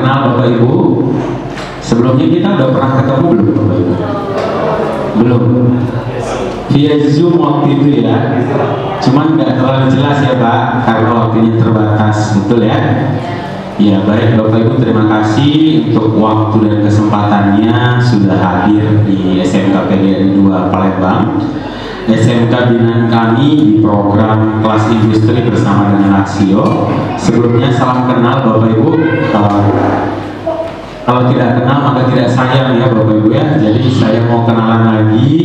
kenal Bapak Ibu. Sebelumnya kita udah pernah ketemu belum Bapak Ibu? Belum. Via Zoom waktu itu ya. Cuman nggak terlalu jelas ya Pak, karena waktunya terbatas, betul ya? Ya baik Bapak Ibu, terima kasih untuk waktu dan kesempatannya sudah hadir di SMK PGRI 2 Palembang, SMK binaan kami di program kelas industri bersama dengan Aksio. Sebelumnya salam kenal Bapak Ibu. Kalau tidak kenal maka tidak sayang ya Bapak Ibu ya. Jadi saya mau kenalan lagi.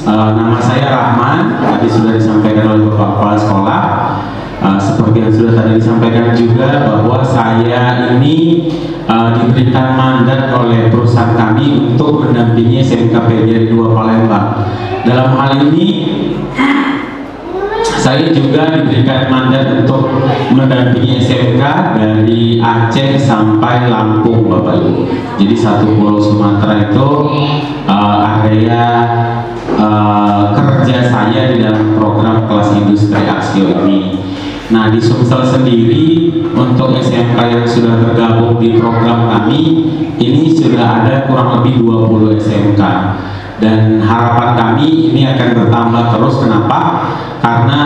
Nama saya Rahman, tadi sudah disampaikan oleh Bapak Kepala Sekolah. Seperti yang sudah tadi disampaikan juga bahwa saya ini diberikan mandat oleh perusahaan kami untuk mendampingi SMK PGRI 2 Palembang. Dalam hal ini saya juga diberikan mandat untuk mendampingi SMK dari Aceh sampai Lampung Bapak Ibu. Jadi satu pulau Sumatera itu area kerja saya di dalam program kelas industri Aksio ini. Nah di Sumsel sendiri untuk SMK yang sudah bergabung di program kami ini sudah ada kurang lebih 20 SMK, dan harapan kami ini akan bertambah terus. Kenapa? Karena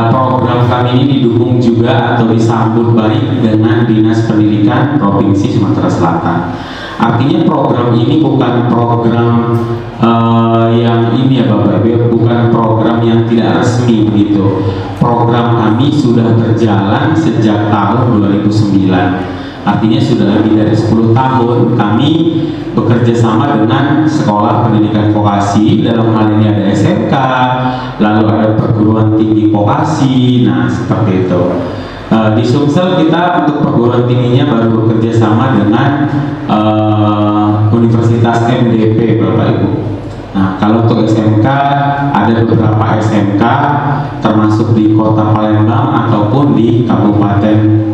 program kami ini didukung juga atau disambut baik dengan Dinas Pendidikan Provinsi Sumatera Selatan. Artinya program ini bukan program yang ini ya Bapak Ibu, bukan program yang tidak resmi begitu. Program kami sudah berjalan sejak tahun 2009. Artinya sudah lebih dari 10 tahun kami bekerja sama dengan sekolah pendidikan vokasi. Dalam hal ini ada SMK, lalu ada perguruan tinggi vokasi. Nah seperti itu. Di Sumsel kita untuk perguruan tingginya baru bekerja sama dengan Universitas MDP Bapak Ibu. Nah kalau untuk SMK ada beberapa SMK termasuk di Kota Palembang ataupun di kabupaten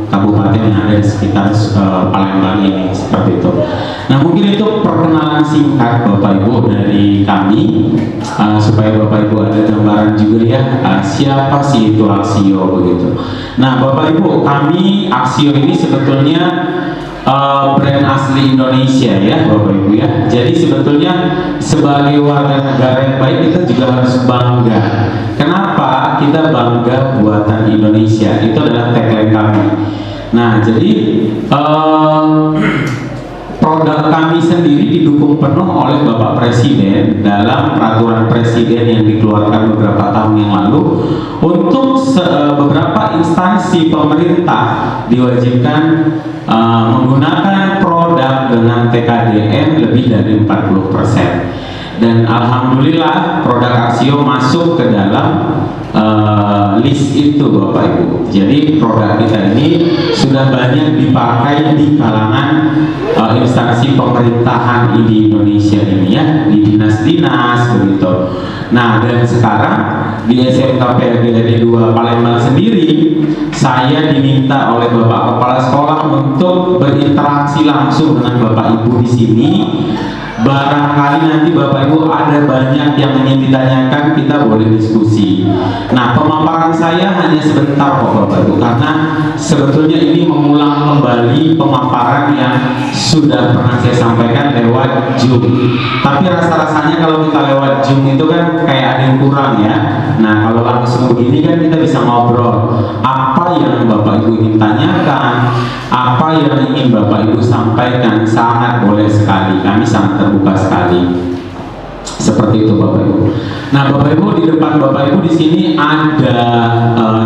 yang ada di sekitar Palembang ini, seperti itu. Nah mungkin itu perkenalan singkat Bapak Ibu dari kami, supaya Bapak Ibu ada gambaran juga ya siapa sih itu Aksio begitu. Nah Bapak Ibu, kami Aksio ini sebetulnya brand asli Indonesia ya Bapak Ibu ya. Jadi sebetulnya sebagai warga negara yang baik kita juga harus bangga. Kenapa kita bangga buatan Indonesia? Itu adalah tagline kami. Nah jadi produk kami sendiri didukung penuh oleh Bapak Presiden dalam peraturan Presiden yang dikeluarkan beberapa tahun yang lalu. Untuk beberapa instansi pemerintah diwajibkan menggunakan produk dengan TKDN lebih dari 40%. Dan alhamdulillah produk Aksio masuk ke dalam list itu Bapak Ibu. Jadi produk kita ini sudah banyak dipakai di kalangan instansi pemerintahan di Indonesia ini ya, di dinas-dinas begitu. Nah dan sekarang di SMK PGRI 2 Palembang sendiri saya diminta oleh Bapak Kepala Sekolah untuk berinteraksi langsung dengan Bapak Ibu di sini. Barangkali nanti Bapak Ibu ada banyak yang ingin ditanyakan, kita boleh diskusi. Nah pemaparan saya hanya sebentar kok Bapak Ibu, karena sebetulnya ini mengulang kembali pemaparan yang sudah pernah saya sampaikan lewat Zoom. Tapi rasa-rasanya kalau kita lewat Zoom itu kan kayak ada yang kurang ya. Nah kalau langsung begini kan kita bisa ngobrol. Apa yang Bapak Ibu ingin tanyakan, apa yang ingin Bapak Ibu sampaikan, sangat boleh sekali. Kami sangat terbuka sekali. Seperti itu Bapak Ibu. Nah Bapak Ibu, di depan Bapak Ibu di sini ada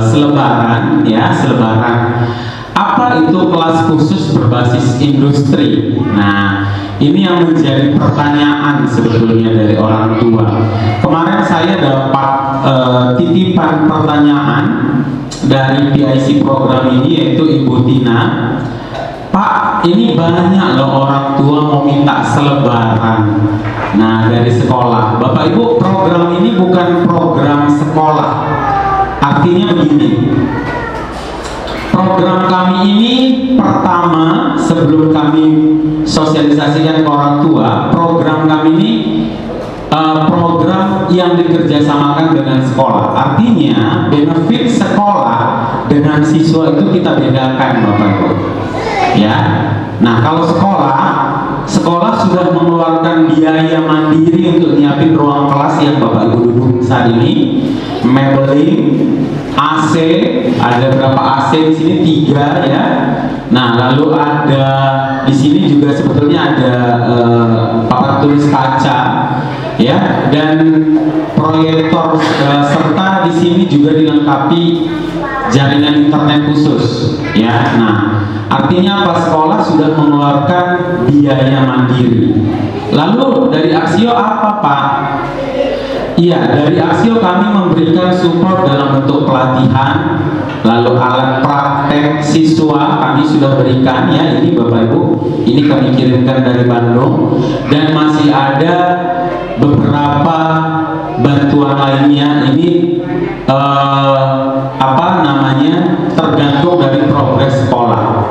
selebaran ya, selebaran. Apa itu kelas khusus berbasis industri? Nah ini yang menjadi pertanyaan sebetulnya dari orang tua. Kemarin saya dapat titipan pertanyaan dari PIC program ini, yaitu Ibu Tina. Pak, ini banyak loh orang tua mau minta selebaran. Nah dari sekolah, Bapak Ibu, program ini bukan program sekolah. Artinya begini, program kami ini pertama sebelum kami sosialisasikan ke orang tua, program kami ini program yang dikerjasamakan dengan sekolah. Artinya benefit sekolah dengan siswa itu kita bedakan Bapak Ibu ya. Nah, kalau sekolah sudah mengeluarkan biaya mandiri untuk nyiapin ruang kelas yang Bapak Ibu duduk saat ini, mebeling, AC, ada berapa AC di sini? 3 ya. Nah, lalu ada di sini juga sebetulnya ada papan tulis kaca ya, dan proyektor serta di sini juga dilengkapi jaringan internet khusus ya. Nah, artinya apa? Sekolah sudah mengeluarkan biaya mandiri. Lalu dari Aksio apa, Pak? Iya, dari Aksio kami memberikan support dalam bentuk pelatihan, lalu alat praktek siswa kami sudah berikan ya, ini Bapak Ibu, ini kami kirimkan dari Bandung, dan masih ada beberapa bantuan lainnya. Ini tergantung dari progres sekolah.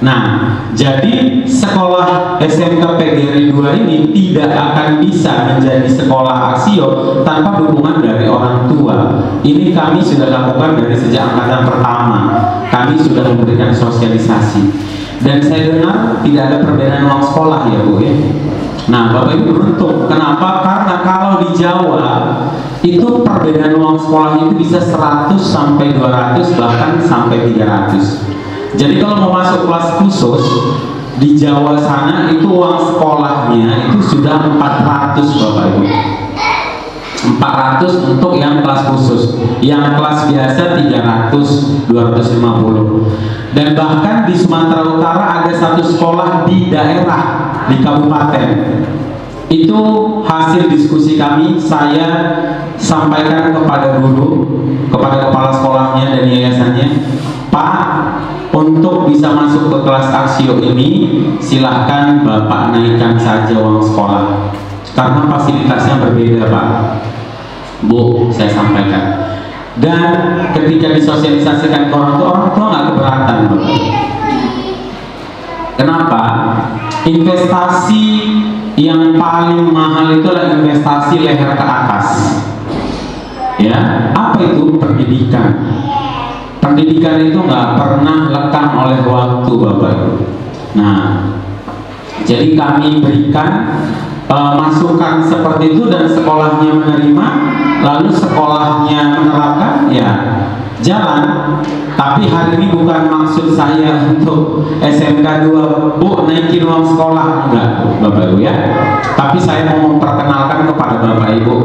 Nah, jadi sekolah SMK PGRI 2 ini tidak akan bisa menjadi sekolah Aksio tanpa dukungan dari orang tua. Ini kami sudah lakukan dari sejak angkatan pertama. Kami sudah memberikan sosialisasi. Dan saya dengar tidak ada perbedaan uang sekolah ya Bu ya. Nah, Bapak Ibu beruntung. Kenapa? Karena kalau di Jawa itu perbedaan uang sekolah itu bisa 100 sampai 200 bahkan sampai 300. Jadi kalau mau masuk kelas khusus di Jawa sana itu uang sekolahnya itu sudah 400 Bapak Ibu. 400 untuk yang kelas khusus, yang kelas biasa 300, 250. Dan bahkan di Sumatera Utara ada satu sekolah di daerah, di kabupaten. Itu hasil diskusi kami, saya sampaikan kepada guru, kepada kepala sekolahnya dan yayasannya, Pak, untuk bisa masuk ke kelas Aksio ini, silahkan Bapak naikkan saja uang sekolah. Karena fasilitasnya berbeda Pak. Bu, saya sampaikan. Dan ketika disosialisasikan ke orang tua nggak keberatan Bapak. Kenapa? Investasi yang paling mahal itu adalah investasi leher ke atas. Ya, apa itu? Pendidikan. Pendidikan itu nggak pernah lekang oleh waktu Bapak Ibu. Nah, jadi kami berikan masukan seperti itu dan sekolahnya menerima, lalu sekolahnya menerapkan, ya jalan. Tapi hari ini bukan maksud saya untuk SMK 2 Bu naikin uang sekolah, enggak Bapak Ibu ya. Tapi saya mau memperkenalkan kepada Bapak Ibu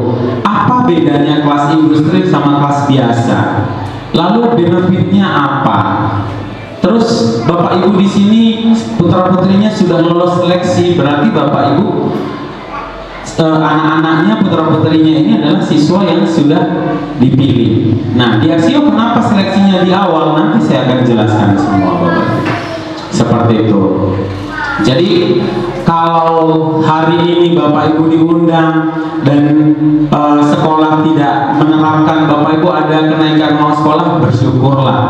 apa bedanya kelas industri sama kelas biasa, lalu benefitnya apa. Terus Bapak Ibu di sini putra putrinya sudah lolos seleksi, berarti Bapak Ibu anak-anaknya putra putrinya ini adalah siswa yang sudah dipilih. Nah, di Aksio kenapa seleksinya di awal? Nanti saya akan jelaskan semua Bapak Ibu. Seperti itu. Jadi kalau hari ini Bapak Ibu diundang dan sekolah tidak menerapkan, Bapak Ibu ada kenaikan uang sekolah, bersyukurlah.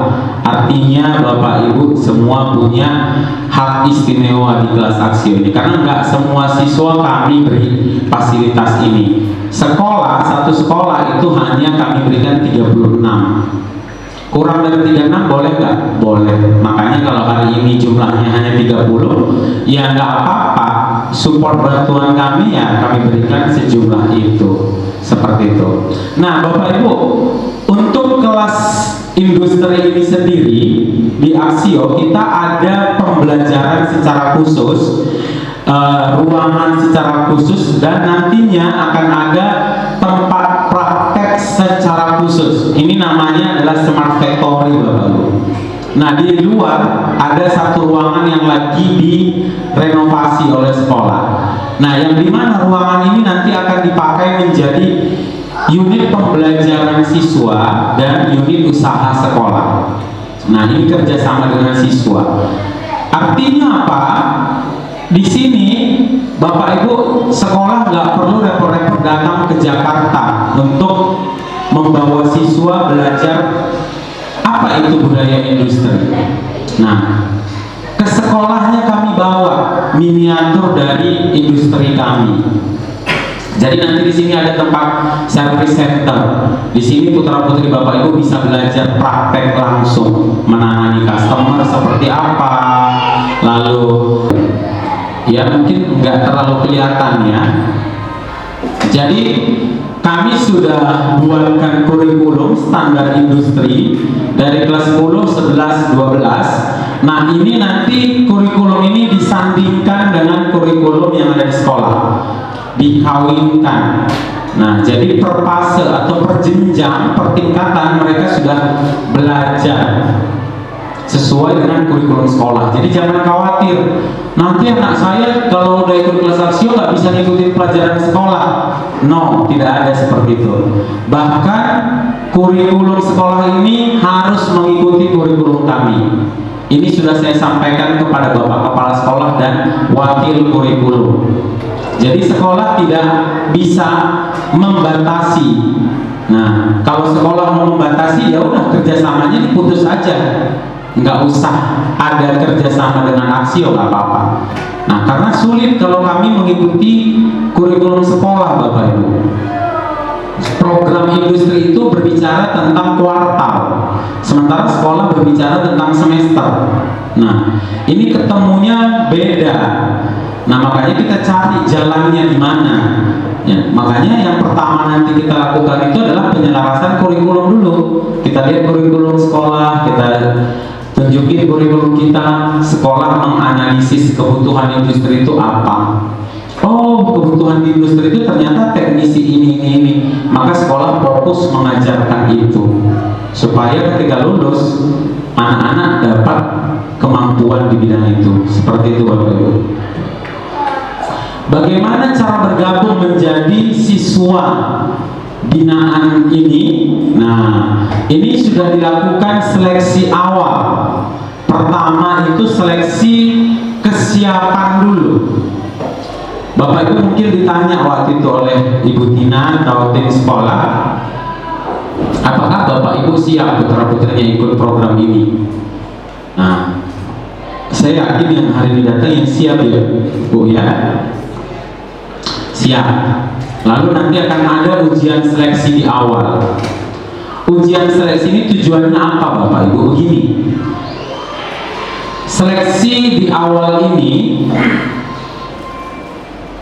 Artinya Bapak Ibu semua punya hak istimewa di kelas Aksio ini, karena nggak semua siswa kami beri fasilitas ini. Satu sekolah itu hanya kami berikan 36. Kurang dari 36 boleh nggak? Boleh. Makanya kalau hari ini jumlahnya hanya 30, ya nggak apa-apa. Support bantuan kami ya kami berikan sejumlah itu. Seperti itu. Nah Bapak Ibu, untuk kelas industri ini sendiri di Aksio kita ada pembelajaran secara khusus, ruangan secara khusus, dan nantinya akan ada tempat praktek secara khusus. Ini namanya adalah Smart Factory Bapak Ibu. Nah di luar ada satu ruangan yang lagi direnovasi oleh sekolah. Nah yang dimana ruangan ini nanti akan dipakai menjadi unit pembelajaran siswa dan unit usaha sekolah. Nah ini kerjasama dengan siswa. Artinya apa? Di sini Bapak Ibu sekolah nggak perlu repot-repot datang ke Jakarta untuk membawa siswa belajar apa itu budaya industri. Nah, ke sekolahnya kami bawa miniatur dari industri kami. Jadi nanti di sini ada tempat service center. Di sini putra-putri Bapak Ibu bisa belajar praktek langsung menangani customer seperti apa. Lalu ya mungkin nggak terlalu kelihatan ya. Jadi kami sudah buatkan kurikulum standar industri dari kelas 10, 11, 12. Nah ini nanti kurikulum ini disandingkan dengan kurikulum yang ada di sekolah, dikawinkan. Nah jadi per fase atau per jenjang, per tingkatan mereka sudah belajar sesuai dengan kurikulum sekolah. Jadi jangan khawatir, nanti anak saya kalau udah ikut kelas aksio nggak bisa ngikutin pelajaran sekolah. No, tidak ada seperti itu. Bahkan kurikulum sekolah ini harus mengikuti kurikulum kami. Ini sudah saya sampaikan kepada Bapak Kepala Sekolah dan Wakil Kurikulum. Jadi sekolah tidak bisa membatasi. Nah, kalau sekolah mau membatasi ya udah kerjasamanya diputus aja. Nggak usah ada kerjasama dengan aksio, nggak apa-apa. Nah, karena sulit kalau kami mengikuti kurikulum sekolah, Bapak Ibu. Program industri itu berbicara tentang kuartal, sementara sekolah berbicara tentang semester. Nah, ini ketemunya beda. Nah, makanya kita cari jalannya di mana. Ya, makanya yang pertama nanti kita lakukan itu adalah penyelarasan kurikulum dulu. Kita lihat kurikulum sekolah, kita tunjukin kurikulum kita, sekolah menganalisis kebutuhan industri itu apa. Oh, kebutuhan di industri itu ternyata teknisi ini. Maka sekolah fokus mengajarkan itu supaya ketika lulus anak-anak dapat kemampuan di bidang itu. Seperti itu Bapak Ibu. Bagaimana cara bergabung menjadi siswa binaan ini? Nah, ini sudah dilakukan seleksi awal. Pertama itu seleksi kesiapan dulu. Bapak Ibu mungkin ditanya waktu itu oleh Ibu Tina atau tim sekolah, apakah Bapak Ibu siap putra-putrinya ikut program ini? Nah, saya yakin yang hari ini datang yang siap ya Bu ya. Siap. Lalu nanti akan ada ujian seleksi di awal. Ujian seleksi ini tujuannya apa Bapak Ibu? Begini, seleksi di awal ini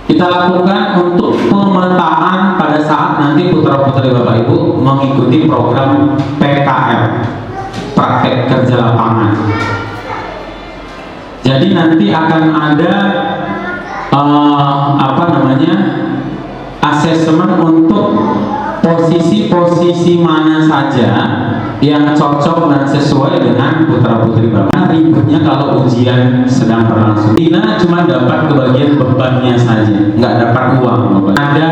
kita lakukan untuk pemetaan pada saat nanti putra-putri Bapak Ibu mengikuti program PKL, praktek kerja lapangan. Jadi nanti akan ada asesmen untuk posisi-posisi mana saja yang cocok dan sesuai dengan putra-putri Bapak. Ribetnya kalau ujian sedang berlangsung. Tina cuma dapat kebagian bebannya saja, nggak dapat uang Bapak. Ada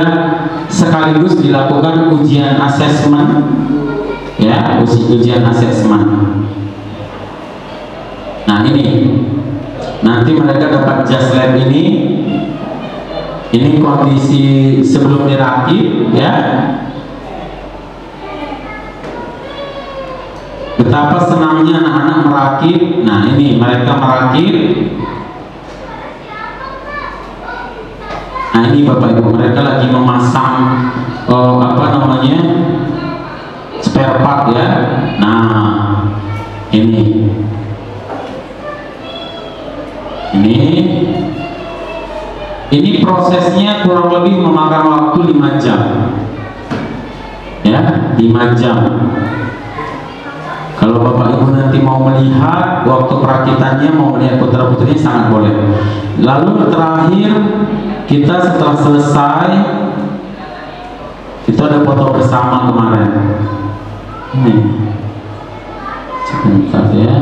sekaligus dilakukan ujian asesmen, ya, ujian asesmen. Nah ini, nanti mereka dapat just lab ini. Ini kondisi sebelum dirakit, ya. Betapa senangnya anak-anak merakit. Nah ini mereka merakit. Nah ini Bapak Ibu, mereka lagi memasang spare part ya. Nah ini prosesnya kurang lebih memakan waktu 5 jam ya, 5 jam. Kalau Bapak Ibu nanti mau melihat waktu perakitannya, mau melihat putra-putrinya, sangat boleh. Lalu terakhir kita setelah selesai itu ada foto bersama kemarin. Ini sebentar ya.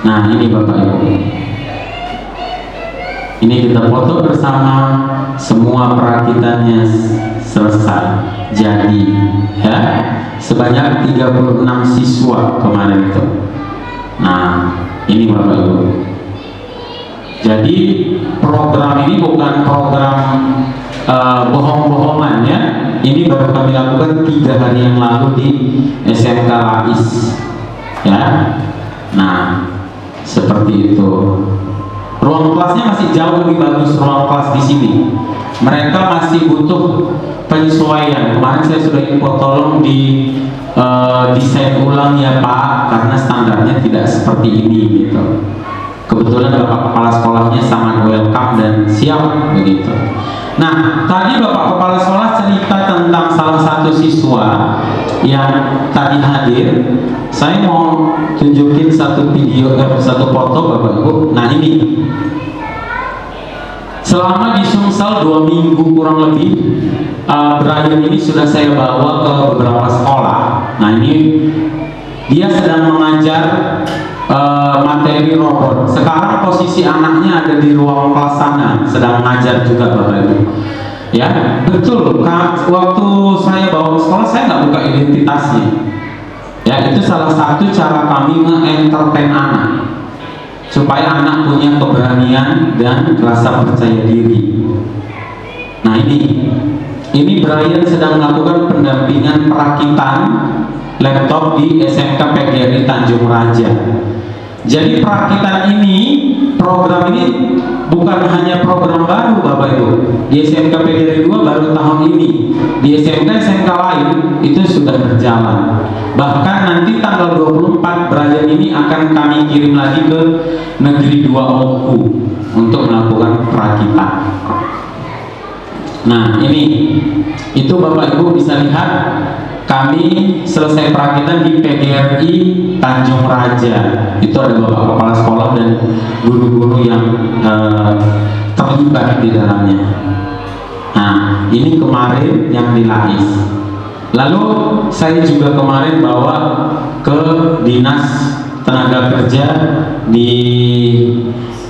Nah ini Bapak Ibu, ini kita foto bersama, semua perakitannya selesai, jadi ya, sebanyak 36 siswa kemarin itu. Nah ini Bapak Ibu, jadi program ini bukan program bohong-bohongan ya. Ini baru kami lakukan 3 hari yang lalu di SMK Lais ya. Nah seperti itu. Ruang kelasnya masih jauh lebih bagus ruang kelas di sini. Mereka masih butuh penyesuaian. Kemarin saya sudah info, tolong di desain ulang ya Pak, karena standarnya tidak seperti ini gitu. Kebetulan Bapak Kepala Sekolahnya sangat welcome dan siap begitu. Nah, tadi Bapak Kepala Sekolah cerita tentang salah satu siswa yang tadi hadir. Saya mau tunjukin satu video, satu foto Bapak Ibu. Nah ini, selama di Sumsel 2 minggu kurang lebih, Brian ini sudah saya bawa ke beberapa sekolah. Nah ini dia sedang mengajar materi robot. Sekarang posisi anaknya ada di ruang kelas sana, sedang mengajar juga Bapak Ibu. Ya betul, waktu saya bawa ke sekolah saya nggak buka identitasnya. Ya itu salah satu cara kami nge-entertain anak, supaya anak punya keberanian dan rasa percaya diri. Nah ini Brian sedang melakukan pendampingan perakitan laptop di SMK PGRI Tanjung Raja. Jadi perakitan ini, program ini bukan hanya program baru Bapak Ibu. Di SMK PGRI 2 baru tahun ini. Di SMK lain itu sudah berjalan. Bahkan nanti tanggal 24 Brian ini akan kami kirim lagi ke Negeri 2 Oku untuk melakukan perakitan. Nah ini, itu Bapak Ibu bisa lihat kami selesai perakitan di PGRI Tanjung Raja. Itu ada Bapak Kepala Sekolah dan guru-guru yang terlibat di dalamnya. Nah ini kemarin yang di Lais. Lalu saya juga kemarin bawa ke Dinas Tenaga Kerja di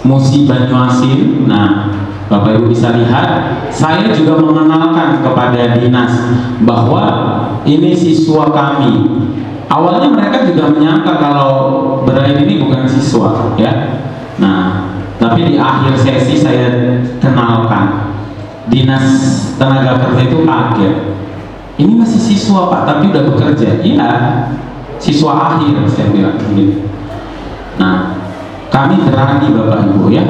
Musi Banyuasin. Nah Bapak Ibu bisa lihat, saya juga mengenalkan kepada dinas bahwa ini siswa kami. Awalnya mereka juga menyangka kalau Brian ini bukan siswa, ya. Nah, tapi di akhir sesi saya kenalkan, Dinas Tenaga Kerja itu kaget. Ini masih siswa Pak, tapi udah bekerja. Iya, siswa akhir saya bilang begitu. Nah, kami berani Bapak Ibu ya,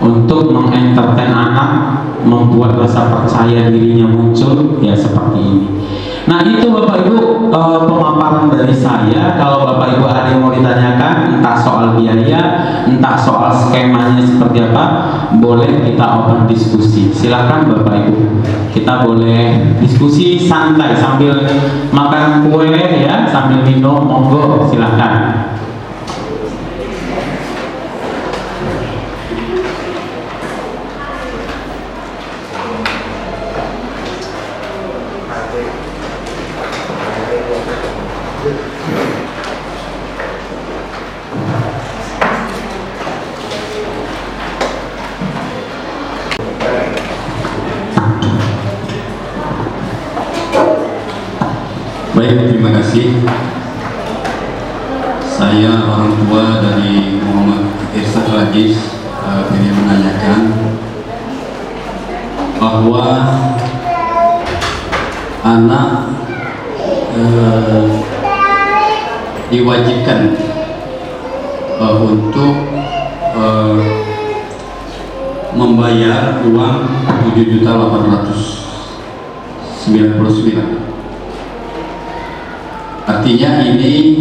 untuk mengentertain anak, membuat rasa percaya dirinya muncul, ya seperti ini. Nah itu Bapak Ibu pemaparan dari saya. Kalau Bapak Ibu ada yang mau ditanyakan, entah soal biaya, entah soal skemanya seperti apa, boleh kita open diskusi. Silakan Bapak Ibu, kita boleh diskusi santai sambil makan kue ya, sambil minum, monggo silakan. Baik, terima kasih. Saya orang tua dari Muhammad Irsyad Rajis ingin menanyakan bahwa anak diwajibkan untuk membayar uang 7.899.000. Artinya ini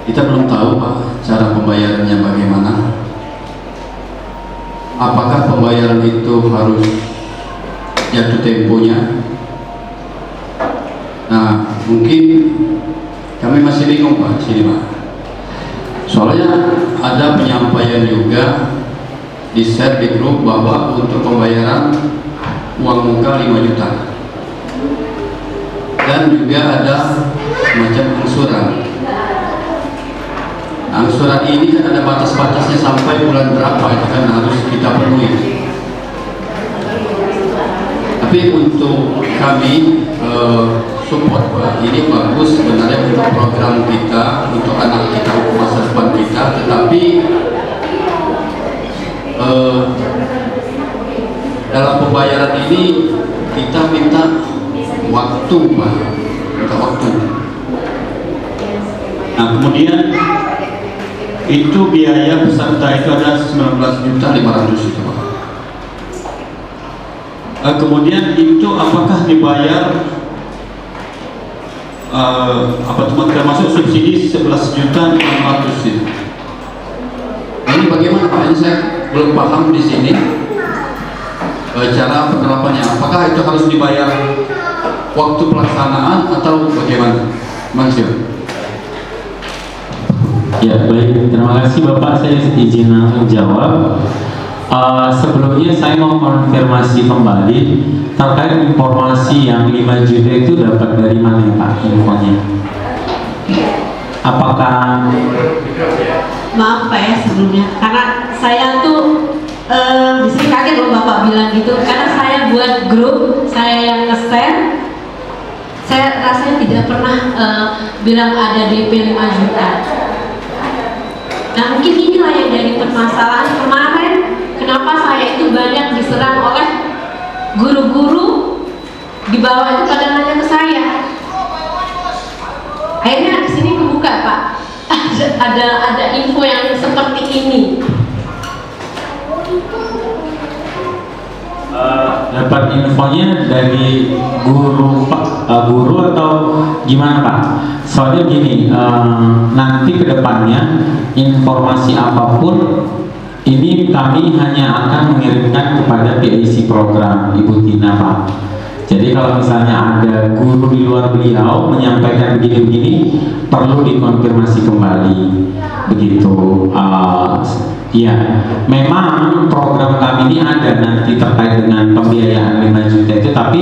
kita belum tahu Pak cara pembayarannya bagaimana. Apakah pembayaran itu harus jatuh temponya? Nah mungkin kami masih bingung Pak sini Pak. Soalnya ada penyampaian juga di share di grup bahwa untuk pembayaran uang muka 5 juta. Dan juga ada semacam angsuran. Angsuran ini kan ada batas-batasnya sampai bulan berapa itu kan harus kita penuhi. Tapi untuk kami support Pak, ini bagus sebenarnya untuk program kita, untuk anak kita, untuk masa depan kita. Tetapi dalam pembayaran ini kita minta waktu Pak, minta waktu. Nah kemudian itu biaya peserta itu ada 19.500.000 itu Pak. Kemudian itu apakah dibayar termasuk subsidi 11.600.000 itu? Ini bagaimana Pak? Ini saya belum paham di sini cara penerapannya. Apakah itu harus dibayar waktu pelaksanaan atau bagaimana? Maksud? Ya baik, terima kasih Bapak, saya izin langsung jawab. Sebelumnya saya mau konfirmasi kembali terkait informasi yang 5 juta itu dapat dari mana ya Pak infonya? Apakah maaf Pak ya sebelumnya, karena saya tuh di sini kaget loh Bapak bilang gitu, karena saya buat grup, saya yang nge-share, saya rasanya tidak pernah bilang ada DP 5 juta. Nah mungkin inilah yang jadi permasalahan kemarin, kenapa saya itu banyak diserang oleh guru-guru di bawah itu pada nanya ke saya. Akhirnya di sini kebuka Pak, ada info yang seperti ini. dapat infonya dari guru Pak, guru atau gimana Pak? Soalnya gini, nanti kedepannya informasi apapun ini kami hanya akan mengirimkan kepada PIC program Ibu Tina Pak. Jadi kalau misalnya ada guru di luar beliau menyampaikan begini-begini, perlu dikonfirmasi kembali begitu. Ya, memang program kami ini ada nanti terkait dengan pembiayaan 5 juta itu, tapi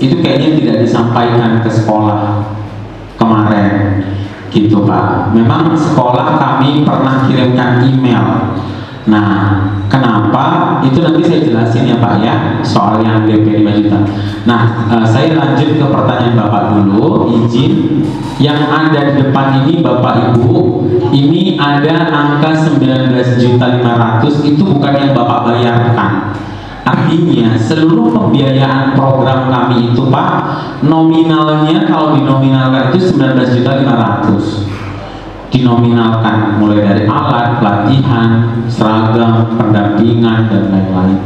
itu kayaknya tidak disampaikan ke sekolah kemarin gitu Pak. Memang sekolah kami pernah kirimkan email. Nah, kenapa? Itu nanti saya jelasin ya Pak ya, soal yang DP 5 juta. Nah, saya lanjut ke pertanyaan Bapak dulu, izin. Yang ada di depan ini Bapak Ibu, ini ada angka 19.500.000, itu bukan yang Bapak bayarkan. Artinya seluruh pembiayaan program kami itu Pak, nominalnya kalau dinominalkan itu 19.500.000. Dinominalkan mulai dari alat, pelatihan, seragam, pendampingan dan lain-lain.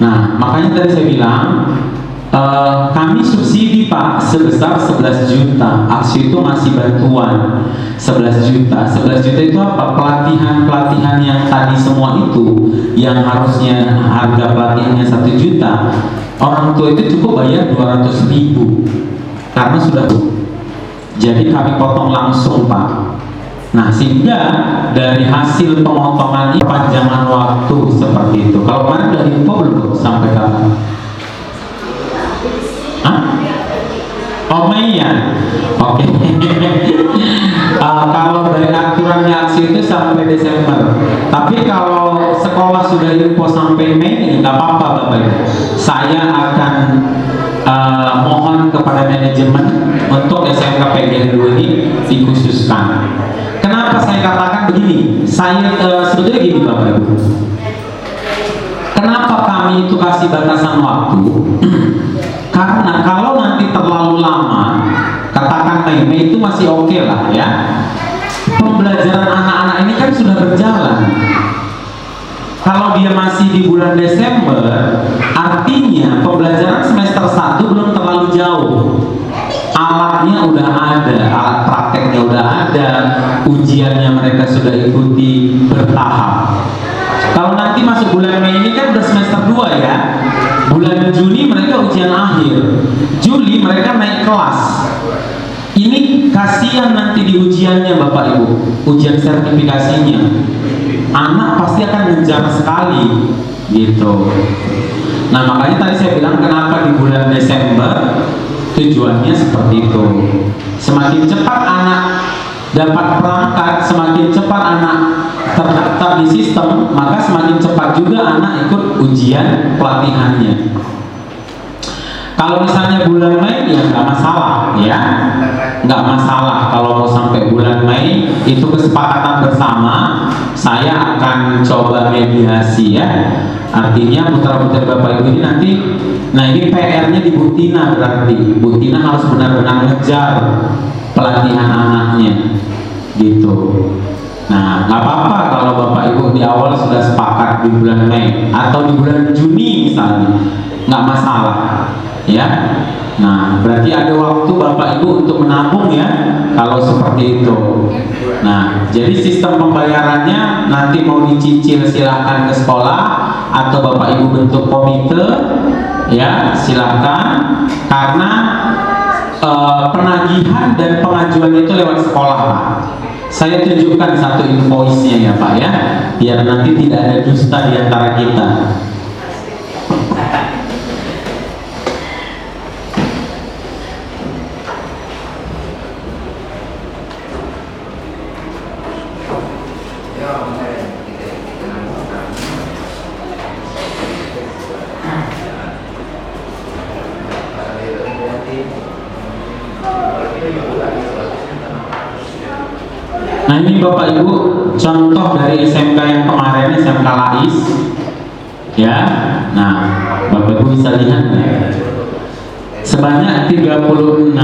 Nah, makanya tadi saya bilang kami subsidi Pak sebesar 11 juta. Aksi itu masih bantuan 11 juta. 11 juta itu apa? Pelatihan yang tadi semua itu yang harusnya harga pelatihannya 1 juta, orang tua itu cukup bayar 200.000 karena sudah. Jadi kami potong langsung Pak. Nah, sehingga dari hasil pemotongan ini panjangan waktu seperti itu. Kalau kemarin dari info belum sampai kapan? Hah? Oh Mei ya? Oke. Kalau dari aturannya aksi itu sampai Desember. Tapi kalau sekolah sudah info sampai Mei, nggak apa-apa Bapak Ibu. Saya akan mohon kepada manajemen untuk SMK PGN 2 ini dikhususkan. Kenapa saya katakan begini? Saya sebetulnya gini Bapak Ibu. Kenapa kami itu kasih batasan waktu? Karena kalau nanti terlalu lama, katakan Mei itu masih oke lah ya. Pembelajaran anak-anak ini kan sudah berjalan. Kalau dia masih di bulan Desember, artinya pembelajaran semester 1 belum terlalu jauh. Alatnya udah ada, alat prakteknya udah ada, ujiannya mereka sudah ikuti bertahap. Kalau nanti masuk bulan Mei ini kan udah semester 2 ya. Bulan Juni mereka ujian akhir, Juli mereka naik kelas. Ini kasihan nanti di ujiannya Bapak Ibu, ujian sertifikasinya. Anak pasti akan ngejar sekali gitu. Nah makanya tadi saya bilang kenapa di bulan Desember, tujuannya seperti itu. Semakin cepat anak dapat perangkat, semakin cepat anak terdaftar di sistem, maka semakin cepat juga anak ikut ujian pelatihannya. Kalau misalnya bulan Mei ya nggak masalah ya, nggak masalah kalau mau sampai bulan Mei, itu kesepakatan bersama. Saya akan coba mediasi ya. Artinya putra-putri Bapak Ibu ini nanti, nah ini PR-nya di Bu Tina, berarti Bu Tina harus benar-benar ngejar pelatihan anaknya gitu. Nah, nggak apa-apa kalau Bapak Ibu di awal sudah sepakat di bulan Mei atau di bulan Juni misalnya, nggak masalah, ya. Nah, berarti ada waktu Bapak Ibu untuk menabung ya, kalau seperti itu. Nah, jadi sistem pembayarannya nanti mau dicicil silahkan ke sekolah atau Bapak Ibu bentuk komite, ya silahkan. Karena penagihan dan pengajuan itu lewat sekolah, Pak. Saya tunjukkan satu invoice-nya ya Pak ya, biar nanti tidak ada dusta di antara kita. Nah ini Bapak Ibu contoh dari SMK yang kemarin, SMK Lais ya. Nah Bapak Ibu bisa lihat ya, sebanyak 36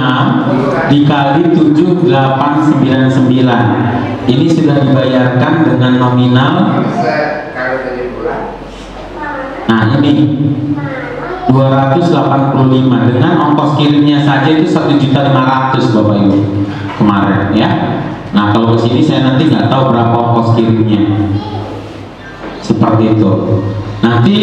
dikali 7.899. Ini sudah dibayarkan dengan nominal. Nah ini 285 dengan ongkos kirimnya saja itu 1.500.000 Bapak Ibu kemarin ya. Nah kalau ke sini saya nanti nggak tahu berapa ongkos kirimnya, seperti itu. Nanti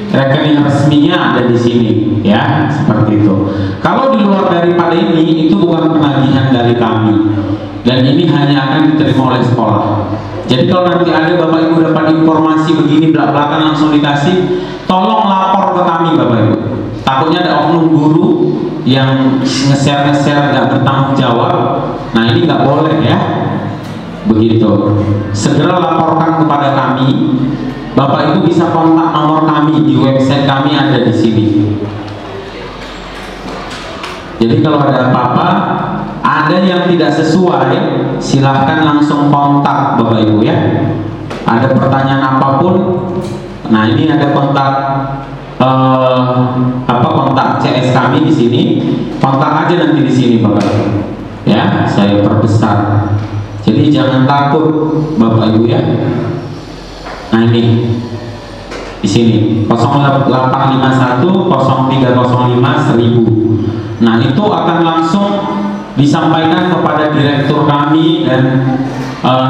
rekening resminya ada di sini ya, seperti itu. Kalau di luar daripada ini, itu bukan penagihan dari kami, dan ini hanya akan diterima oleh sekolah. Jadi kalau nanti ada Bapak Ibu dapat informasi begini belak-belakan langsung dikasih, tolong lapor ke kami Bapak Ibu. Takutnya ada oknum guru yang nge-share nggak bertanggung jawab. Nah ini nggak boleh ya, begitu. Segera laporkan kepada kami. Bapak Ibu bisa kontak nomor kami di website kami, ada di sini. Jadi kalau ada apa-apa, ada yang tidak sesuai, silahkan langsung kontak Bapak Ibu ya. Ada pertanyaan apapun, nah ini ada kontak kontak CS kami di sini. Kontak aja nanti di sini Bapak Ibu. Ya, saya perbesar. Jadi jangan takut Bapak Ibu ya. Nah ini di sini 0851 0305 1000. Nah itu akan langsung disampaikan kepada direktur kami dan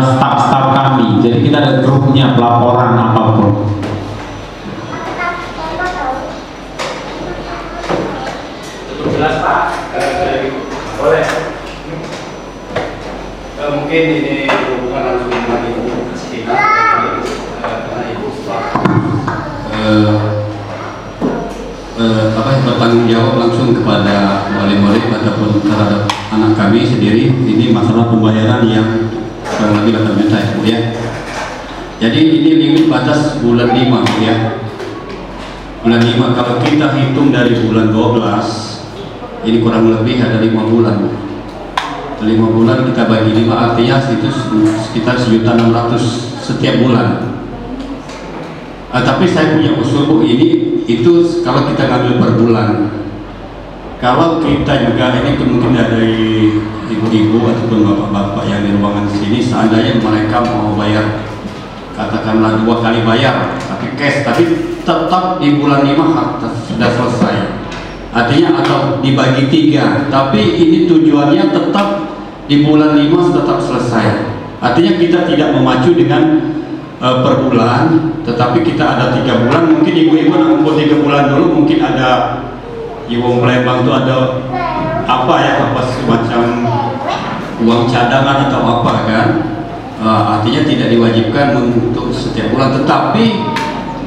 staf-staf kami. Jadi kita ada grupnya pelaporan apapun. Jelas Pak, boleh. Mungkin ini bukan langsung dengan Ibu Kristina, karena Ibu bertanggung jawab langsung kepada wali murid ataupun terhadap anak kami sendiri. Ini masalah pembayaran yang kurang lebih 8 juta ya Bu ya. Jadi ini limit batas bulan 5 Bu ya. Bulan 5 kalau kita hitung dari bulan 12, ini kurang lebih ada 5 bulan. 5 bulan kita bagi 5 artinya itu sekitar 1.600.000 setiap bulan. Tapi saya punya usul Bu, ini itu kalau kita ngambil per bulan. Kalau kita juga ini mungkin dari ibu-ibu ataupun bapak-bapak yang di ruangan sini, seandainya mereka mau bayar katakanlah 2 kali bayar tapi cash, tapi tetap di bulan 5 sudah selesai. Artinya atau dibagi 3, tapi ini tujuannya tetap di bulan 5 tetap selesai. Artinya kita tidak memacu dengan per bulan, tetapi kita ada 3 bulan. Mungkin ibu-ibu nak ngumpul 3 bulan dulu, mungkin ada Ibu Palembang itu ada apa ya, apa semacam uang cadangan atau apa kan. Artinya tidak diwajibkan untuk setiap bulan, tetapi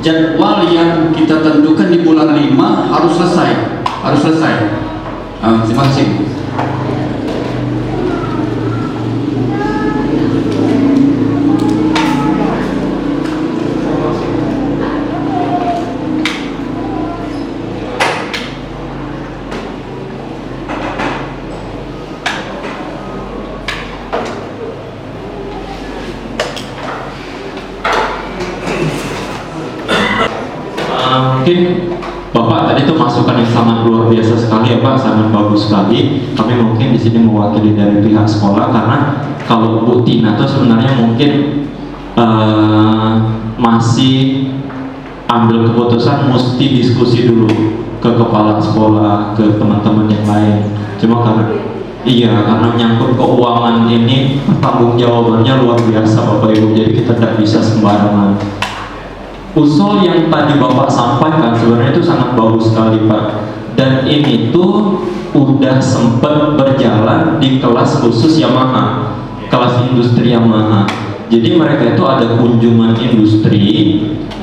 jadwal yang kita tentukan di bulan 5 harus selesai. Terima kasih. Mungkin Bapak tadi itu masukan yang sangat luar biasa sekali ya Pak, sangat bagus sekali. Kami mungkin di sini mewakili dari pihak sekolah, karena kalau Bu Tina itu sebenarnya mungkin masih ambil keputusan mesti diskusi dulu ke kepala sekolah, ke teman-teman yang lain. Cuma karena menyangkut keuangan ini, tanggung jawabannya luar biasa Bapak Ibu, jadi kita tidak bisa sembarangan. Usul yang tadi Bapak sampaikan sebenarnya itu sangat bagus sekali Pak, dan ini tuh udah sempat berjalan di kelas khusus Yamaha, kelas industri Yamaha. Jadi mereka itu ada kunjungan industri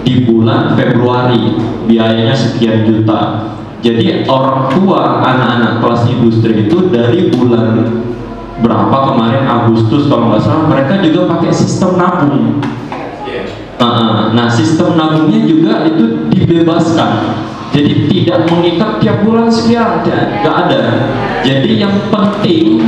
di bulan Februari, biayanya sekian juta. Jadi orang tua anak-anak kelas industri itu dari bulan berapa kemarin, Agustus kalau nggak salah, mereka juga pakai sistem nabung. Nah, sistem nabungnya juga itu dibebaskan, jadi tidak mengikat tiap bulan sekian, nggak ada. Jadi yang penting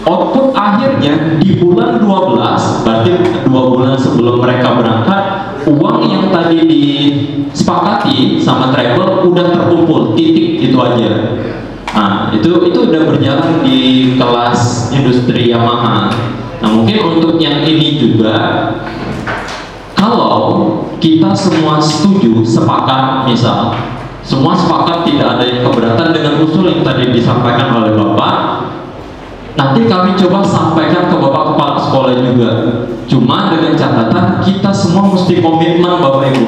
output akhirnya di bulan 12, berarti 2 bulan sebelum mereka berangkat, uang yang tadi disepakati sama travel udah terkumpul, titik, itu aja. Nah, itu udah berjalan di kelas industri Yamaha. Nah, mungkin untuk yang ini juga, kalau kita semua setuju, sepakat, misal semua sepakat, tidak ada yang keberatan dengan usul yang tadi disampaikan oleh Bapak, nanti kami coba sampaikan ke Bapak Kepala Sekolah juga. Cuma dengan catatan kita semua mesti komitmen Bapak Ibu.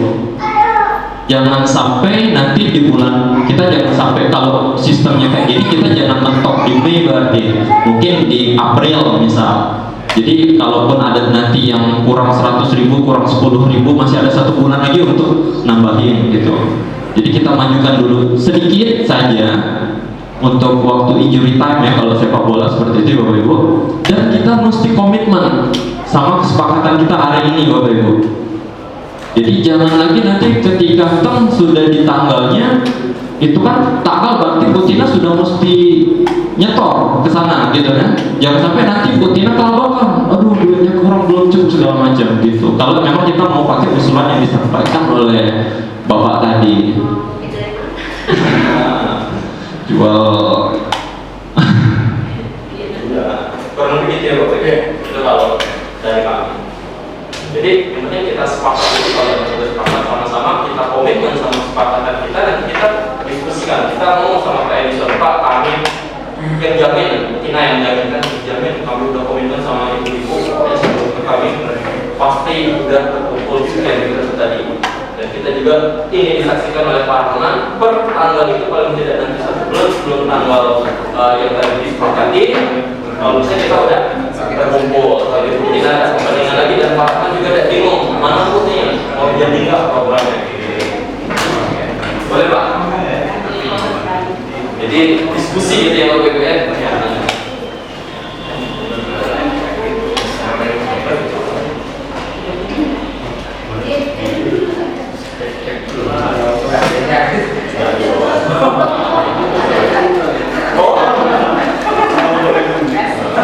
Jangan sampai nanti di bulan, kita jangan sampai kalau sistemnya kayak gini, kita jangan mentok di Mei, berarti mungkin di April misal. Jadi kalaupun ada nanti yang kurang 100.000, kurang 10.000, masih ada 1 bulan lagi untuk nambahin gitu. Jadi kita majukan dulu sedikit saja untuk waktu injury time ya, kalau sepak bola seperti itu Bapak Ibu. Dan kita mesti komitmen sama kesepakatan kita hari ini Bapak Ibu. Jadi jangan lagi nanti ketika sudah di tanggalnya, itu kan tanggal berarti Bu Tina sudah mesti nyetor ke sana gitu kan. Jangan sampai nanti Bu Tina kelabakan, aduh duitnya kurang, belum cukup segala macam gitu. Kalau memang kita mau pakai usulan yang disampaikan oleh Bapak tadi, jual kurang lebih gitu ya Bapak Ibu. Itu kalau dari kami. Jadi yang penting kita sepakat dulu, kalau kita sudah sepakat sama-sama, kita komitmen sama kesepakatan kita, nanti kita diskusikan. Kita ngomong sama Pak Edison, Pak, kami yang jamin, Tina yang jamin, kan jamin kami udah komitmen sama ibu-ibu ya, sebelum ke kami pasti udah terkumpul sekian gitu tadi. Dan kita juga ini disaksikan oleh Pak Arman per tanggal itu paling tidak nanti 1 bulan sebelum tanggal yang tadi disepakati. Kalau misalnya kita udah terkumpul, jadi kita ada perbandingan lagi, dan Pak Arman juga ada bingung mana putihnya mau jadi nggak programnya. Boleh Pak? Jadi diskusi gitu ya Bapak Ibu ya.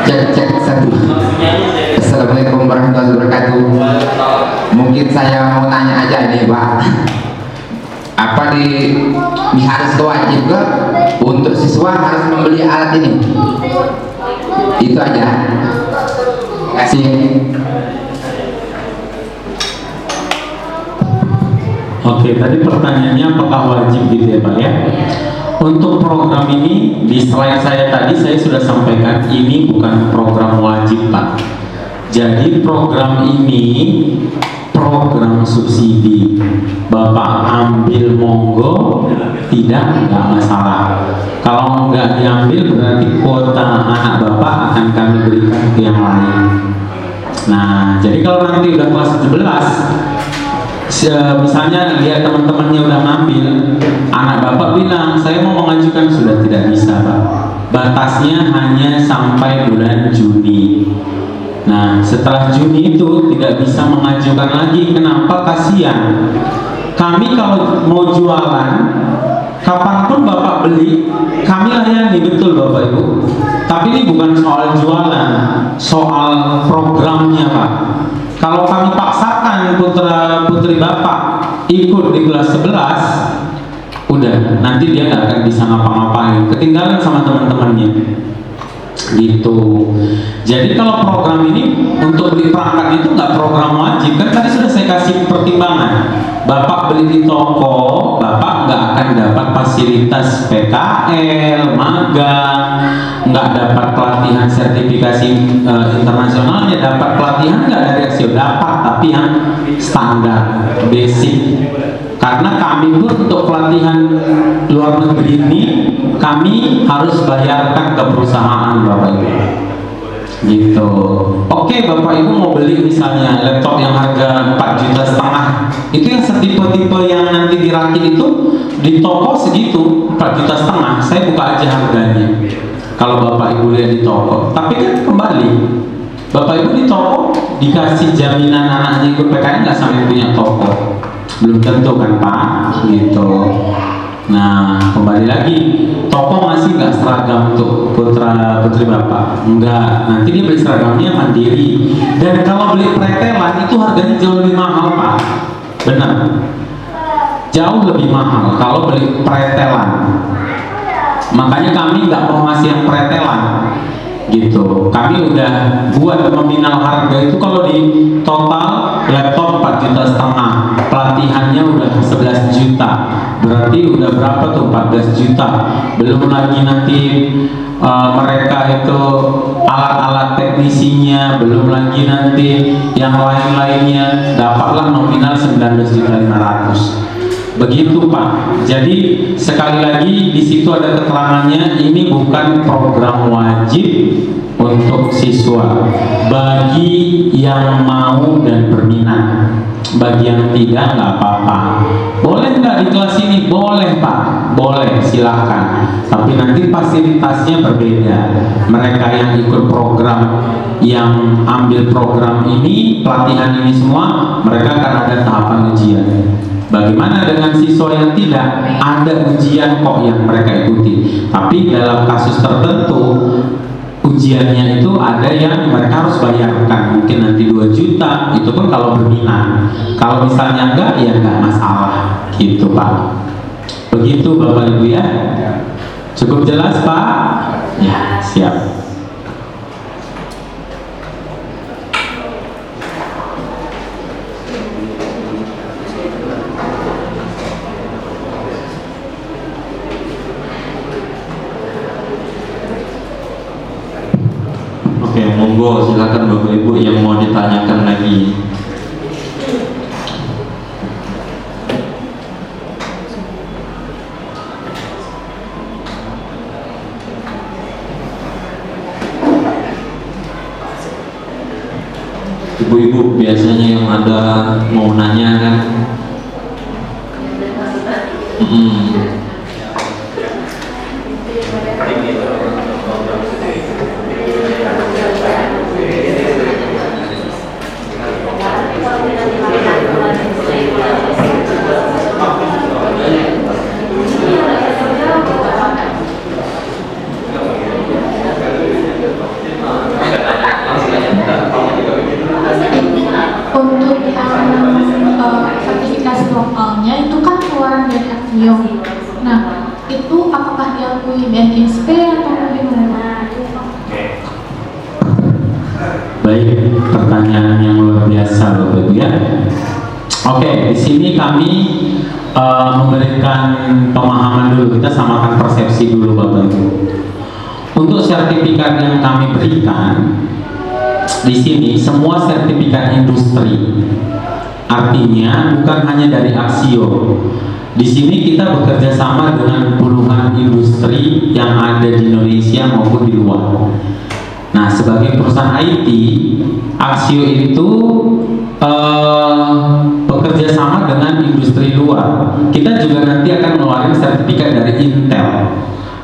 Cek 1. Assalamualaikum warahmatullahi wabarakatuh. Mungkin saya mau tanya aja ini Pak, apa harus wajib ke untuk siswa harus membeli alat ini? Itu aja. Terima kasih. Oke, tadi pertanyaannya apakah wajib gitu ya Pak ya? Untuk program ini, di slide saya tadi saya sudah sampaikan, ini bukan program wajib Pak. Jadi program ini program subsidi. Bapak ambil monggo, tidak, nggak masalah. Kalau nggak diambil berarti kuota anak Bapak akan kami berikan ke yang lain. Nah, jadi kalau nanti udah kelas 11, misalnya lihat teman-temannya udah ngambil, anak Bapak bilang saya mau mengajukan, sudah tidak bisa Pak. Batasnya hanya sampai bulan Juni. Nah, setelah Juni itu tidak bisa mengajukan lagi. Kenapa? Kasihan. Kami kalau mau jualan, kapanpun Bapak beli, kami layani, betul Bapak Ibu. Tapi ini bukan soal jualan, soal programnya Pak. Kalau kami paksakan putra putri Bapak ikut di kelas 11, udah nanti dia nggak akan bisa ngapa-ngapain, ketinggalan sama teman-temannya gitu. Jadi kalau program ini untuk beli perangkat itu nggak program wajib, kan tadi sudah saya kasih pertimbangan. Bapak beli di toko, Bapak nggak akan dapat fasilitas PKL, magang, nggak dapat pelatihan sertifikasi internasionalnya, dapat pelatihan nggak dari Axio, dapat, tapi yang standar, basic. Karena kami pun untuk pelatihan luar negeri ini kami harus bayarkan ke perusahaan Bapak Ibu gitu. Oke, Bapak Ibu mau beli misalnya laptop yang harga 4,5 juta, itu yang setipe-tipe yang nanti dirakit itu di toko segitu 4,5 juta, saya buka aja harganya kalau Bapak Ibu lihat di toko. Tapi kan kembali, Bapak Ibu di toko dikasih jaminan anaknya ikut PKN nggak sampai punya toko, belum tentu kan Pak gitu. Nah, kembali lagi, toko masih nggak seragam untuk putra putri Bapak, enggak, nanti dia beli seragamnya mandiri. Dan kalau beli pretelan itu harganya jauh lebih mahal Pak, benar, jauh lebih mahal kalau beli pretelan. Makanya kami nggak mau ngasih yang pretelan gitu. Kami udah buat nominal harga itu kalau di total laptop 4,5 juta, pelatihannya udah 11 juta, berarti udah berapa tuh 14 juta. Belum lagi nanti mereka itu alat-alat teknisinya, belum lagi nanti yang lain-lainnya, dapatlah nominal 19.500.000. Begitu Pak. Jadi sekali lagi di situ ada keterangannya, ini bukan program wajib untuk siswa. Bagi yang mau dan berminat, bagi yang tidak nggak apa-apa. Boleh nggak di kelas ini? Boleh Pak, boleh, silahkan. Tapi nanti fasilitasnya berbeda. Mereka yang ikut program, yang ambil program ini, pelatihan ini semua, mereka akan ada tahapan ujian. Bagaimana dengan siswa yang tidak? Ada ujian kok yang mereka ikuti. Tapi dalam kasus tertentu ujiannya itu ada yang mereka harus bayarkan, mungkin nanti 2 juta, itu pun kalau berminat. Kalau misalnya enggak, ya enggak masalah gitu Pak. Begitu Bapak Ibu ya. Cukup jelas Pak? Ya, siap. Oke, monggo silakan Bapak Ibu yang mau ditanyakan lagi. Ibu-ibu biasanya yang ada mau nanya kan? Untuk yang sertifikasi lokalnya itu kan keluaran dari Axio. Nah, itu apakah diakui BNISP atau bagaimana? Baik, pertanyaan yang luar biasa Bapak Ibu ya. Oke, di sini kami memberikan pemahaman dulu, kita samakan persepsi dulu Bapak Ibu. Untuk sertifikat yang kami berikan di sini semua sertifikat industri, artinya bukan hanya dari Axio. Di sini kita bekerja sama dengan puluhan industri yang ada di Indonesia maupun di luar. Nah, sebagai perusahaan IT, Axio itu bekerja sama dengan industri luar. Kita juga nanti akan mengeluarkan sertifikat dari Intel.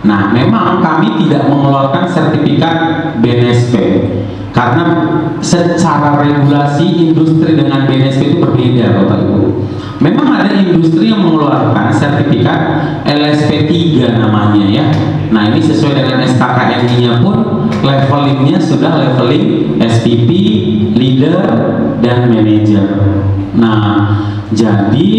Nah, memang kami tidak mengeluarkan sertifikat BNSP karena secara regulasi industri dengan BNSP itu berbeda Bapak Ibu. Memang ada industri yang mengeluarkan sertifikat LSP 3 namanya ya. Nah, ini sesuai dengan SKKNI-nya pun levelingnya sudah leveling SPP, leader, dan manager. Nah, jadi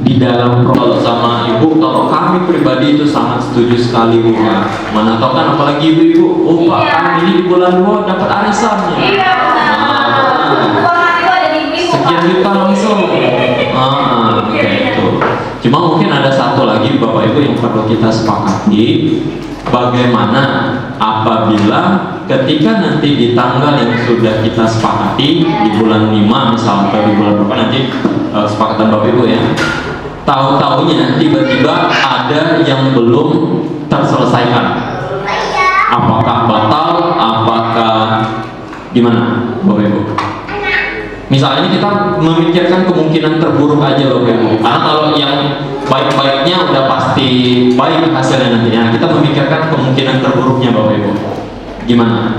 di dalam Kalau sama ibu, kalau kami pribadi itu sangat setuju sekali bu ya. Mana tahu kan apalagi ibu-ibu, oh pak kami ini di bulan 2 dapat arisannya. Iya benar. Uang itu ada di ibu. Sekian juta langsung. Kayak itu. Cuma mungkin ada satu lagi bapak ibu yang perlu kita sepakati, bagaimana apabila ketika nanti di tanggal yang sudah kita sepakati di bulan 5 misalnya atau di bulan berapa nanti kesepakatan bapak ibu ya, tahu-taunya tiba-tiba ada yang belum terselesaikan, apakah batal, apakah gimana bapak ibu? Misalnya ini kita memikirkan kemungkinan terburuk aja loh Ibu. Karena kalau yang baik-baiknya udah pasti baik hasilnya nantinya. Kita memikirkan kemungkinan terburuknya Bapak Ibu. Gimana?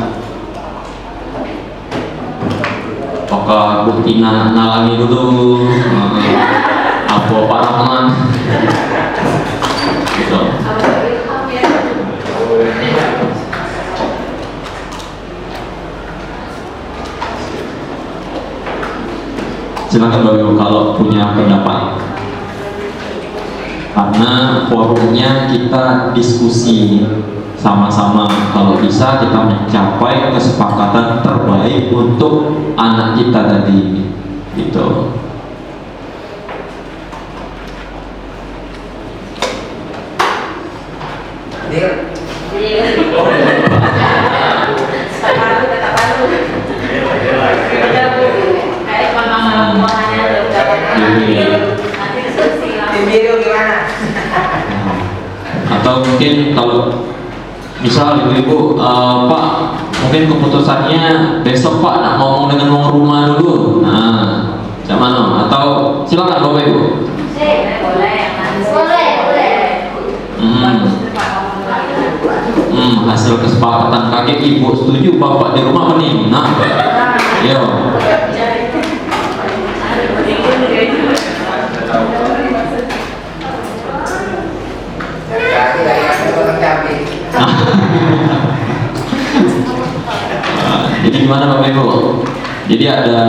Apakah bukti nalangi dulu? Apa Pak Rahman? Gitu. Silakan Bapak Ibu kalau punya pendapat. Karena forumnya kita diskusi sama-sama, kalau bisa kita mencapai kesepakatan terbaik untuk anak kita tadi, gitu. Atau mungkin kalau misal ibu-ibu, Pak mungkin keputusannya besok Pak nak ngomong dengan wong rumah dulu. Nah, macam mana? Atau silakan Bapak Ibu. Hasil kesepakatan kakek ibu setuju Bapak di rumah apa nih? Nah, yo. Jadi gimana Bapak Ibu? Jadi ada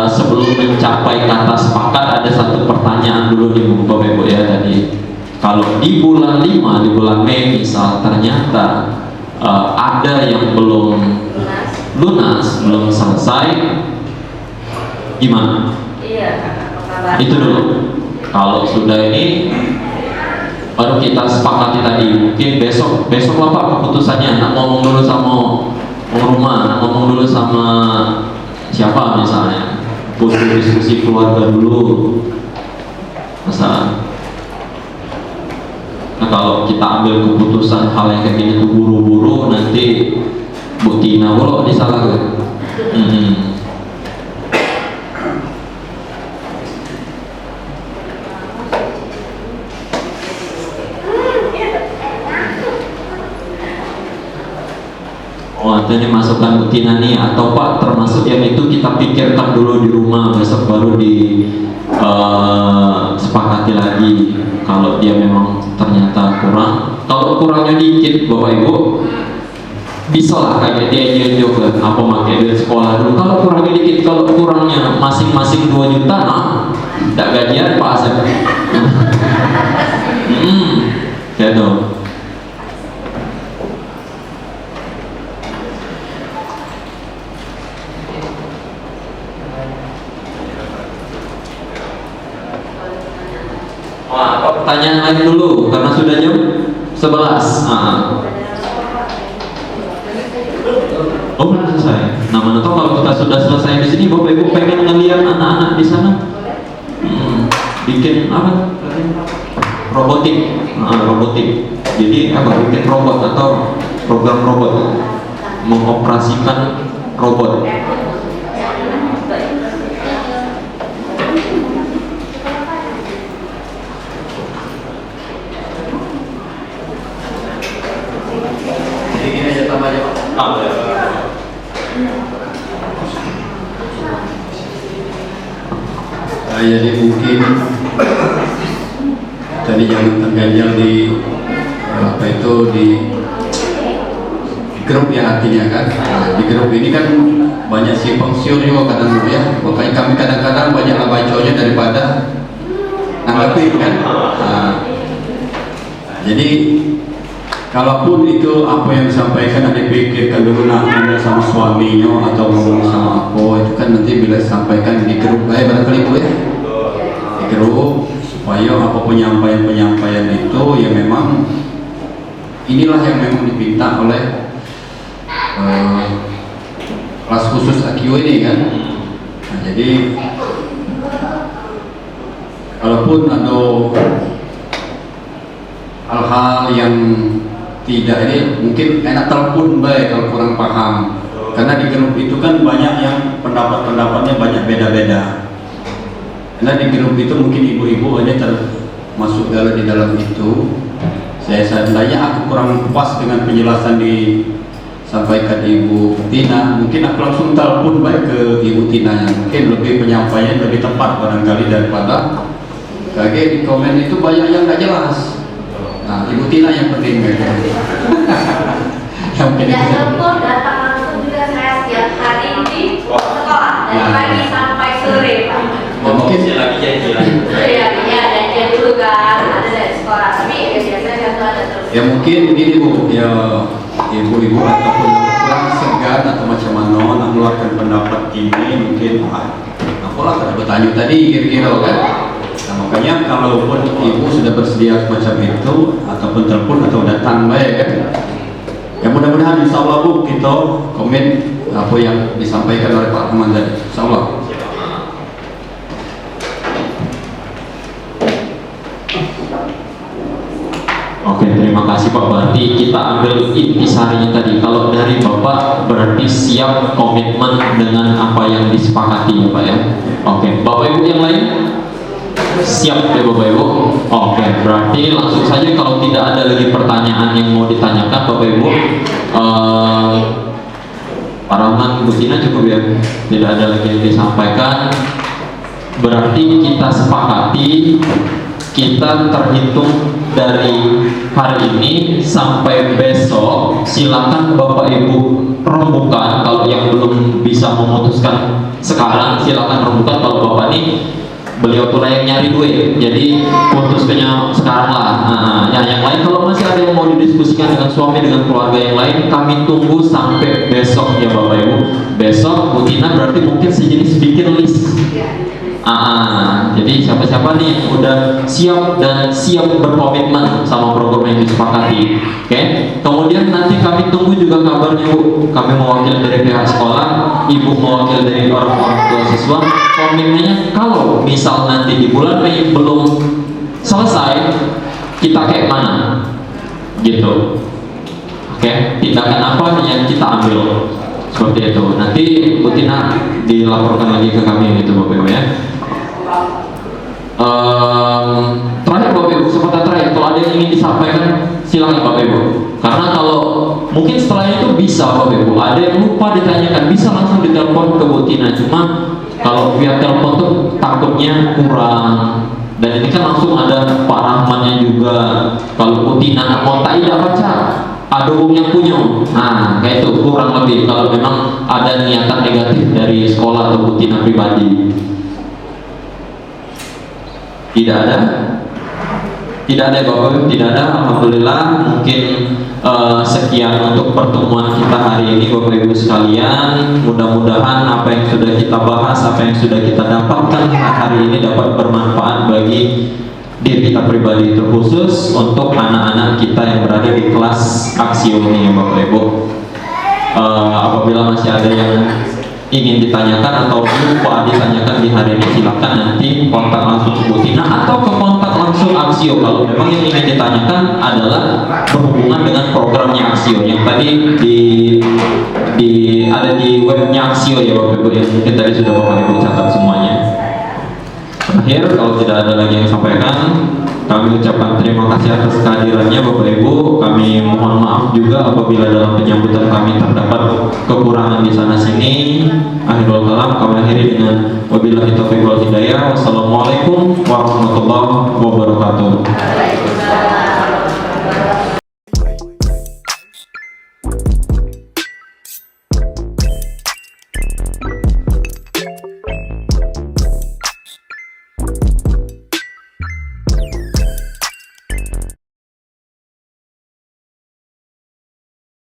sebelum mencapai kata sepakat ada satu pertanyaan dulu nih Bapak Ibu ya tadi. Kalau di bulan 5, di bulan Mei misal ternyata ada yang belum lunas, belum selesai, gimana? Itu dulu. Kalau sudah ini baru kita sepakati tadi. Mungkin besok Bapak keputusannya nak ngomong dulu sama rumah, nak ngomong dulu sama siapa misalnya, butuh diskusi keluarga dulu masa. Nah kalau kita ambil keputusan hal yang kayak gini tuh buru-buru, nanti bukti nawolo disalahkan. Ini masukkan butina nih atau Pak termasuk yang itu kita pikirkan dulu di rumah, besok baru sepakati lagi. Kalau dia memang ternyata kurang, kalau kurangnya dikit Bapak Ibu bisa lah kayak dia juga apa pakai duit sekolah dulu. Kalau kurangnya dikit, kalau kurangnya masing-masing 2 juta, nah tidak gajian Pak Asep. Gitu. Pertanyaan lain dulu karena sudah jam 11. Oh belum selesai. Nah mana tahu kalau kita sudah selesai di sini, Bapak Ibu pengen ngelihat anak-anak di sana bikin apa? Robotik. Jadi apa? Bikin robot atau program robot, mengoperasikan robot. Jadi mungkin tadi jangan terganjal di apa itu di grup ya artinya kan. Nah, di grup ini kan banyak simpang siur juga kadang ya, makanya kami kadang-kadang banyaklah baconya daripada nanggapin kan. Nah, jadi kalaupun itu apa yang disampaikan ada dipikirkan dulu ngomong sama suaminya atau ngomong sama aku, itu kan nanti bila disampaikan di grup barangkali Bu ya, di grup, supaya apa penyampaian itu ya memang inilah yang memang dipinta oleh kelas khusus AQ ini kan. Nah, jadi kalaupun ada hal-hal yang tidak ini mungkin enak telepon baik kalau kurang paham, karena di grup itu kan banyak yang pendapat-pendapatnya banyak beda-beda. Karena di grup itu mungkin ibu-ibu hanya termasuk di dalam itu. Saya seandainya aku kurang pas dengan penjelasan disampaikan Ibu Tina, mungkin aku langsung telepon baik ke Ibu Tina yang mungkin lebih penyampaian lebih tepat barangkali daripada kaget di komen itu banyak yang nggak jelas. Nah, Ibu Tina yang penting yang penting. Ya telepon datang langsung juga saya setiap hari di sekolah dari pagi sampai sore Pak. Mungkin lagi janji lagi. Iya, janjian dulu kan ada dari sekolah, tapi ya biasanya satu ada terus. ya mungkin begini Bu, ya ibu-ibu ataupun kurang segan atau macam mana nak mengeluarkan pendapat ini mungkin apalah kada bertanya tadi kira-kira kan. Nah, makanya kalaupun ibu sudah bersedia semacam itu ataupun telepon atau datang baik kan, ya mudah-mudahan insya Allah Bu kita komen apa yang disampaikan oleh Pak Rahman tadi, insya Allah. Oke, terima kasih Pak. Berarti kita ambil intisarinya tadi. Kalau dari Bapak berarti siap komitmen dengan apa yang disepakati ya Pak ya. Oke, Bapak Ibu yang lain siap ya Bapak Ibu. Oke, berarti langsung saja kalau tidak ada lagi pertanyaan yang mau ditanyakan Bapak Ibu. Pak Rahman, Bu Tina cukup ya. Tidak ada lagi yang disampaikan. Berarti kita sepakati kita terhitung dari hari ini sampai besok silakan Bapak Ibu rembukan. Kalau yang belum bisa memutuskan sekarang silakan rembukan. Kalau Bapak ini beliau tuh yang nyari duit, jadi putusnya sekarang lah. Nah, yang lain kalau masih ada yang mau didiskusikan dengan suami dengan keluarga yang lain, kami tunggu sampai besok ya Bapak Ibu. Besok Bu Tina berarti mungkin sejenis bikin list. Jadi siapa-siapa nih yang udah siap dan siap berkomitmen sama program yang disepakati. Oke. Kemudian nanti kami tunggu juga kabarnya Bu. Kami mewakili dari pihak sekolah, Ibu mewakili dari orang-orang tua siswa. Komitmennya kalau misal nanti di bulan Mei belum selesai, kita kayak mana? Gitu. Oke. Tindakan apa yang kita ambil? Seperti itu. Nanti Bu Tina dilaporkan lagi ke kami gitu Bapak Ibu ya. Terakhir Bapak Ibu, kesempatan terakhir kalau ada yang ingin disampaikan silakan Bapak Ibu. Karena kalau mungkin setelah itu bisa Bapak Ibu, ada yang lupa ditanyakan bisa langsung ditelepon ke Bu Tina. Cuma kalau via telepon tuh takutnya kurang. Dan ini kan langsung ada Pak Rahmannya juga. Kalau Bu Tina mau tidak baca, ada yang punya. Nah, kayak itu kurang lebih kalau memang ada niatan negatif dari sekolah atau Bu Tina pribadi. Tidak ada? Tidak ada Bapak, tidak ada. Alhamdulillah. Mungkin sekian untuk pertemuan kita hari ini Bapak Ibu sekalian. Mudah-mudahan apa yang sudah kita bahas, apa yang sudah kita dapatkan hari ini dapat bermanfaat bagi diri kita pribadi, terkhusus untuk anak-anak kita yang berada di kelas Aksio ini ya Bapak Ibu. Apabila masih ada yang ingin ditanyakan atau lupa ditanyakan di hari ini, silakan nanti kontak langsung ke Bu Tina atau ke kontak langsung Aksio kalau memang yang ingin ditanyakan adalah berhubungan dengan programnya Aksio yang tadi ada di webnya Aksio ya Bapak Ibu, yang mungkin tadi sudah Bapak Ibu catat semuanya. Terakhir, kalau tidak ada lagi yang disampaikan, kami ucapkan terima kasih atas kehadirannya Bapak Ibu. Kami mohon maaf juga apabila dalam penyambutan kami terdapat kekurangan di sana sini. Akhirul kalam kami akhiri dengan wabillahi taufiq wal hidayah. Wassalamualaikum warahmatullahi wabarakatuh.